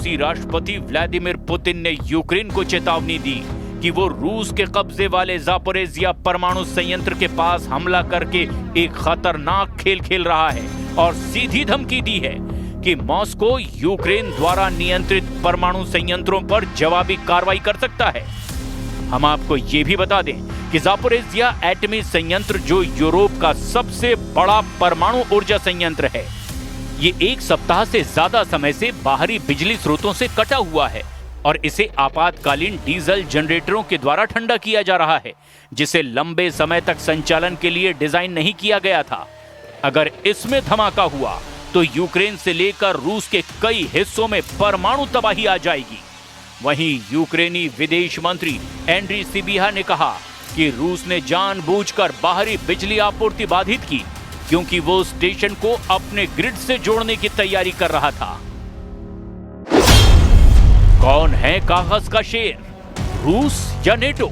रूसी राष्ट्रपति Vladimir Putin ने यूक्रेन को चेतावनी दी कि वो रूस के कब्जे वाले ज़ापोरिज़िया परमाणु संयंत्र के पास हमला करके एक खतरनाक खेल खेल रहा है और सीधी धमकी दी है कि मॉस्को यूक्रेन द्वारा नियंत्रित परमाणु संयंत्रों पर जवाबी कार्रवाई कर सकता है। हम आपको ये भी बता दें कि ज़ापोरिज़िया एटमी संयंत्र जो यूरोप का सबसे बड़ा परमाणु ऊर्जा संयंत्र है, ये एक सप्ताह से ज्यादा समय से बाहरी बिजली स्रोतों से कटा हुआ है और इसे आपातकालीन डीजल जनरेटरों के द्वारा ठंडा किया जा रहा है, जिसे लंबे समय तक संचालन के लिए डिजाइन नहीं किया गया था। अगर इसमें धमाका हुआ तो यूक्रेन से लेकर रूस के कई हिस्सों में परमाणु तबाही आ जाएगी। वहीं यूक्रेनी विदेश मंत्री एंड्री सिबिहा ने कहा कि रूस ने जानबूझकर बाहरी बिजली आपूर्ति बाधित की क्योंकि वो स्टेशन को अपने ग्रिड से जोड़ने की तैयारी कर रहा था। कौन है कागज का शेर, रूस या नेटो?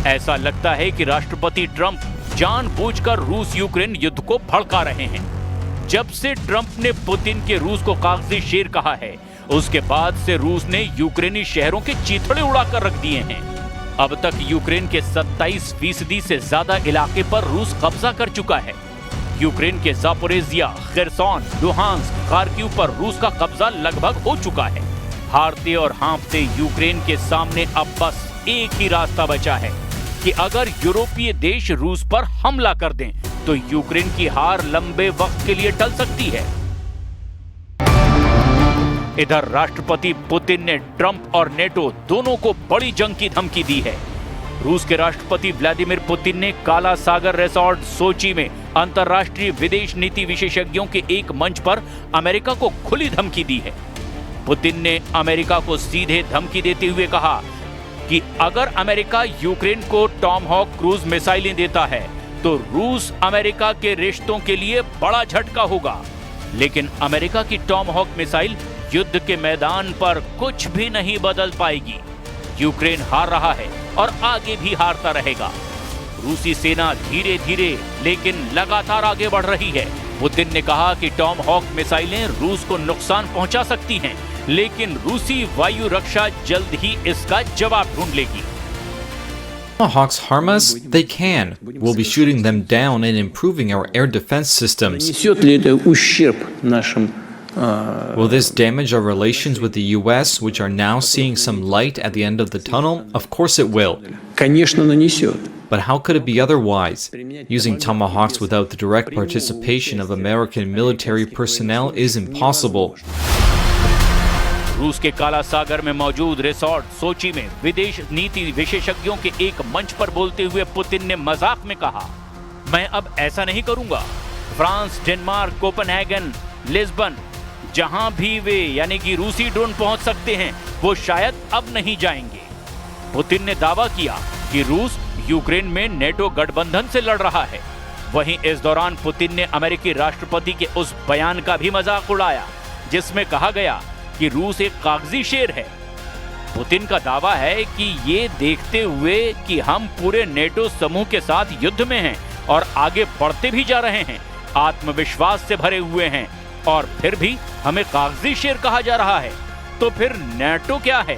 ऐसा लगता है कि राष्ट्रपति ट्रंप जानबूझकर रूस यूक्रेन युद्ध को भड़का रहे हैं। जब से ट्रंप ने पुतिन के रूस को कागजी शेर कहा है, उसके बाद से रूस ने यूक्रेनी शहरों के चीथड़े उड़ाकर रख दिए हैं। अब तक यूक्रेन के 27% से ज्यादा इलाके पर रूस कब्जा कर चुका है। यूक्रेन के ज़ापोरिज़िया, खेरसोन, लुहांस्क, खार्किव पर रूस का कब्जा लगभग हो चुका है। हारते और हाँफते यूक्रेन के सामने अब बस एक ही रास्ता बचा है कि अगर यूरोपीय देश रूस पर हमला कर दें तो यूक्रेन की हार लंबे वक्त के लिए टल सकती है। इधर राष्ट्रपति पुतिन ने ट्रंप और नेटो दोनों को बड़ी जंग की धमकी दी है। रूस के राष्ट्रपति व्लादिमीर पुतिन ने काला सागर रिसोर्ट सोची में अंतर्राष्ट्रीय विदेश नीति विशेषज्ञों के एक मंच पर अमेरिका को खुली धमकी दी है। पुतिन ने अमेरिका को सीधे धमकी देते हुए कहा कि अगर अमेरिका यूक्रेन को टॉमहॉक क्रूज मिसाइलें देता है तो रूस अमेरिका के रिश्तों के लिए बड़ा झटका होगा। लेकिन अमेरिका की टॉमहॉक मिसाइल युद्ध के मैदान पर कुछ भी नहीं बदल पाएगी। यूक्रेन हार रहा है और आगे भी हारता रहेगा। रूसी सेना धीरे धीरे लेकिन लगातार आगे बढ़ रही है। पुतिन ने कहा कि टॉमहॉक मिसाइलें रूस को नुकसान पहुंचा सकती हैं, लेकिन रूसी वायु रक्षा जल्द ही इसका जवाब ढूंढ लेगी। Tomahawks harm us? They can. We'll be shooting them down and improving our air defense systems. Will this damage our relations with the US, which are now seeing some light at the end of the tunnel? Of course it will. But how could it be otherwise? Using Tomahawks without the direct participation of American military personnel is impossible. रूस के काला सागर में मौजूद resort सोची में विदेश नीति विशेषज्ञों के एक मंच पर बोलते हुए पुतिन ने मजाक में कहा, मैं अब ऐसा नहीं करूंगा। फ्रांस, डेनमार्क, कोपेनहेगन, लिस्बन, जहां भी वे यानी कि रूसी ड्रोन पहुंच सकते हैं, वो शायद अब नहीं जाएंगे। पुतिन ने दावा किया कि रूस यूक्रेन में नेटो गठबंधन से लड़ रहा है। वहीं इस दौरान पुतिन ने अमेरिकी राष्ट्रपति के उस बयान का भी मजाक उड़ाया जिसमें कहा गया कि रूस एक कागजी शेर है। पुतिन का दावा है कि ये देखते हुए कि हम पूरे नेटो समूह के साथ युद्ध में हैं और आगे बढ़ते भी जा रहे हैं, आत्मविश्वास से भरे हुए हैं, और फिर भी हमें कागजी शेर कहा जा रहा है, तो फिर नेटो क्या है?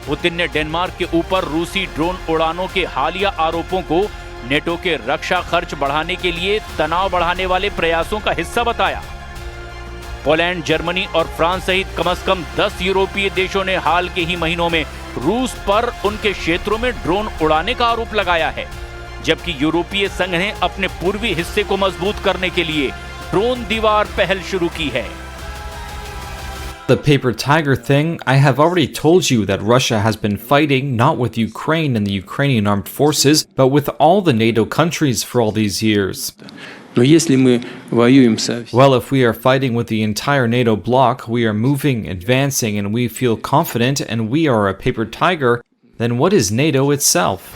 पुतिन ने डेनमार्क के ऊपर रूसी ड्रोन उड़ानों के हालिया आरोपों को नेटो के रक्षा खर्च बढ़ाने के लिए तनाव बढ़ाने वाले प्रयासों का हिस्सा बताया। पोलैंड, जर्मनी और फ्रांस सहित कम से कम 10 यूरोपीय देशों ने हाल के ही महीनों में रूस पर उनके क्षेत्रों में ड्रोन उड़ाने का आरोप लगाया है, जबकि यूरोपीय संघ ने अपने पूर्वी हिस्से को मजबूत करने के लिए ड्रोन दीवार पहल शुरू की है। The paper tiger thing, I have already told you that Russia has been fighting not with Ukraine and the Ukrainian armed forces, but with all the NATO countries for all these years. Well, if we are fighting with the entire NATO bloc, we are moving, advancing, and we feel confident, and we are a paper tiger, then what is NATO itself?